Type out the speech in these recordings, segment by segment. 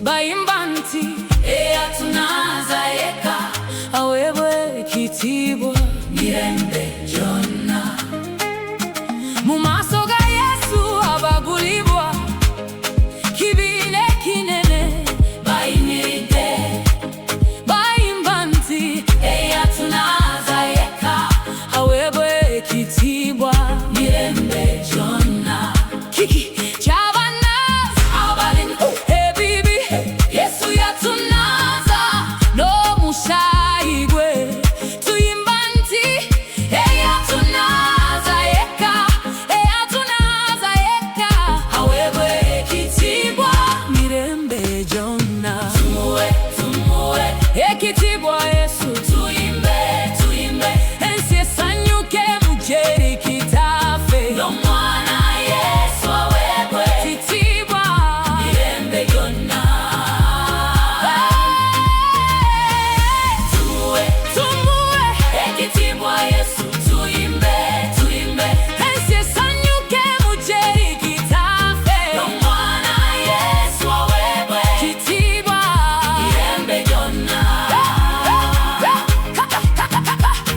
bayimbanti eyatunaza yeka awebwe kitibwa mirembe jonna mu maso ga Yesu abagulibwa kibile kinene bayiniride bayimbanti eyatunaza yeka awebwe kitibwa mirembe jonna kiki ekitibwa Yesu tuimbe tuimbe ensi esanyuke mujeri kitafe n'omwana Yesu awebwe kitibwa mirembe yonna tumuwe ekitibwa Yesu tuimbe tuimbe ensi esanyuke mujeri kitafe n'omwana Yesu awebwe kitibwa mirembe yonna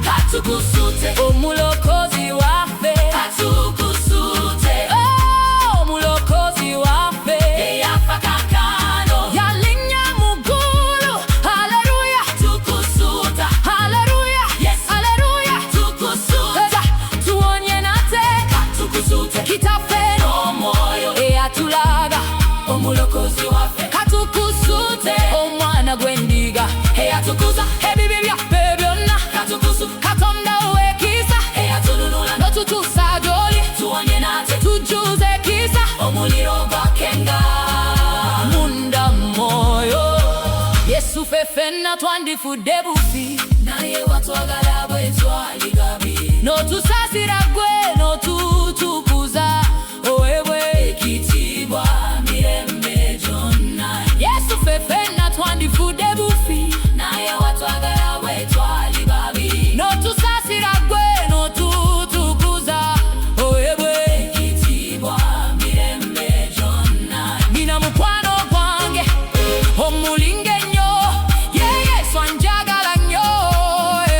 Katukusute omulokozi waffe Katukusute omulokozi waffe eyafa kakano yalinnya muggulu haleluya tukusuta haleluya yes haleluya tukusuta tuwonye nate Katukusute kitaffe n'omwoyo eyatulaga omulokozi waffe Katukusute omwana gw'endiga eyatukuza ebibi byaffe byonna Katonda wekisa eyatulunula n'otutuusa gy'oli tuwonye nate tujjuze ekisa omuliro gwakenga munda mwoyo Yesu ffenna twandifudde bufi naye watwagala bwe twali babi n'otusaasira gwe n'otutukuza owebwe ekitiibwa mirembe gyonna Yesu ffenna twandifudde bufi naye watwagala bwe twali babi n'otusaasira gwe n'otutukuza owebwe ekitiibwa mirembe gyonna nina mukwano gwange omulinga ennyo ye Yesu anjagala nnyo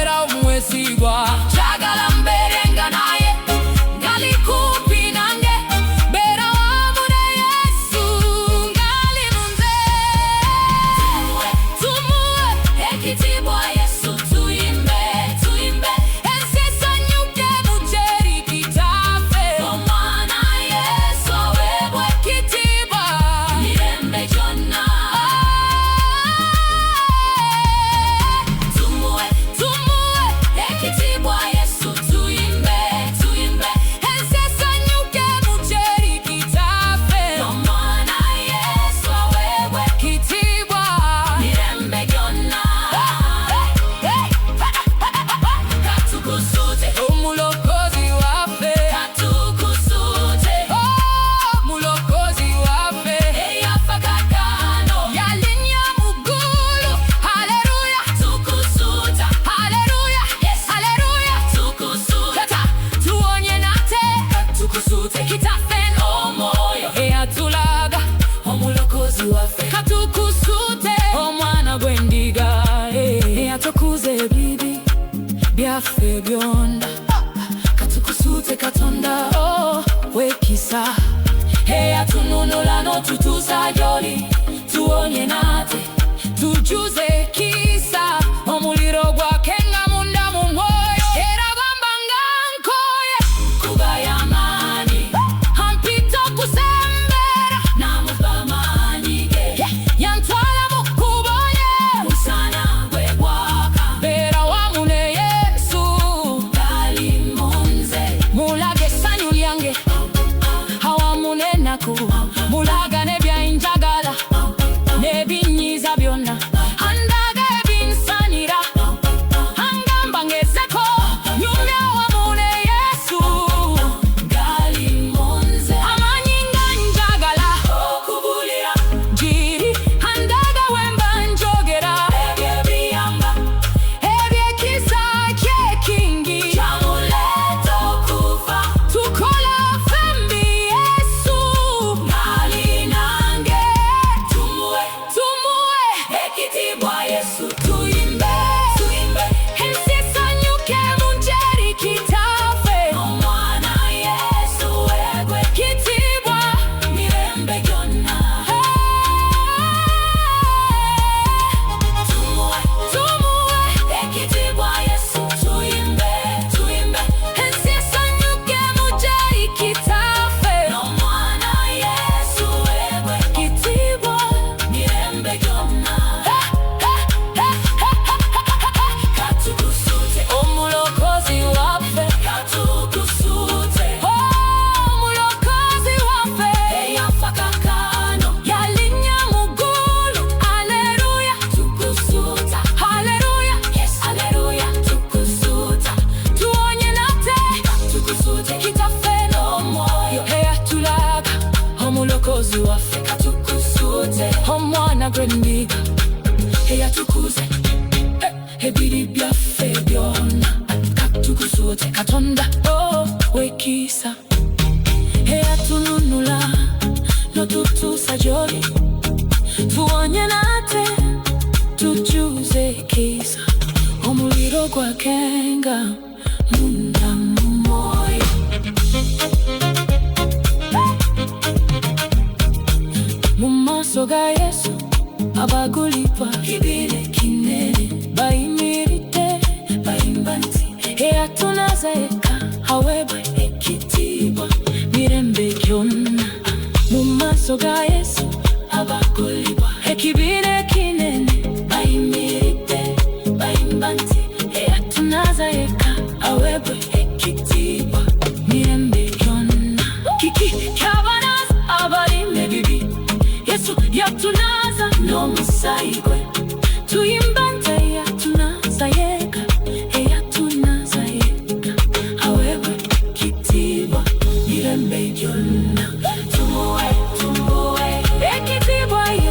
era omwesigwa njagala mbeerenga naye ngali kumpi nange beera wamu ne Yesu ngali munze tumuwe ekitiibwa Yesu tuimbe tuimbe ensi esanyuke mujeri kitaffe n'omwana Yesu awebwe kitibwa mirembe gyonna tumuwe ekitiibwa Yesu tuimbe tuimbe ensi esanyuke mujeri kitaffe n'omwana Yesu awebwe kitibwa mirembe gyonna Katukusute omulokozi waffe Katukusute omulokozi waffe eyafa kakano yalinnya muggulu haleluya tukusuta haleluya yes haleluya tukusuta tuwonye nate Katukusute kitaffe n'omwoyo eyatulaga omulokozi waffe Katukusute omwana gw'endiga eyatukuza ebibi byaffe byonna Katukusute Katonda wekisa eyatununula n'otutuusa gy'oli tuwonye nate tujjuze ekisa omuliro gwakenga munda mu mwoyo era gamba nga nkoye kuba y'amaanyi ampita okusembera n'amupa amaanyi ge yantwala mu kkubo lye musana gwe gwaka beera wamu ne Yesu na Greniga eyatukuze ebiri byaffe byonna katukusote Katonda wekisa eyatununula notutuusa gy'oli tuwonye nate tujuze kisa omuliro gwakenga munda mu mwoyo mu maaso ga Yesu abagulibwa ekibira ekinene bayimiridde bayimba nti eyatunaza yekka aweebwe ekitiibwa mirembe gyonna mu maaso ga Yesu abagulibwa ekibira ekinene bayimiridde bayimba nti eyatunaza yekka aweebwe ekitiibwa mirembe gyonna kiki ky'abanaza abalima ebibi Yesu yatunaza n'omusaayi gwe tuyimba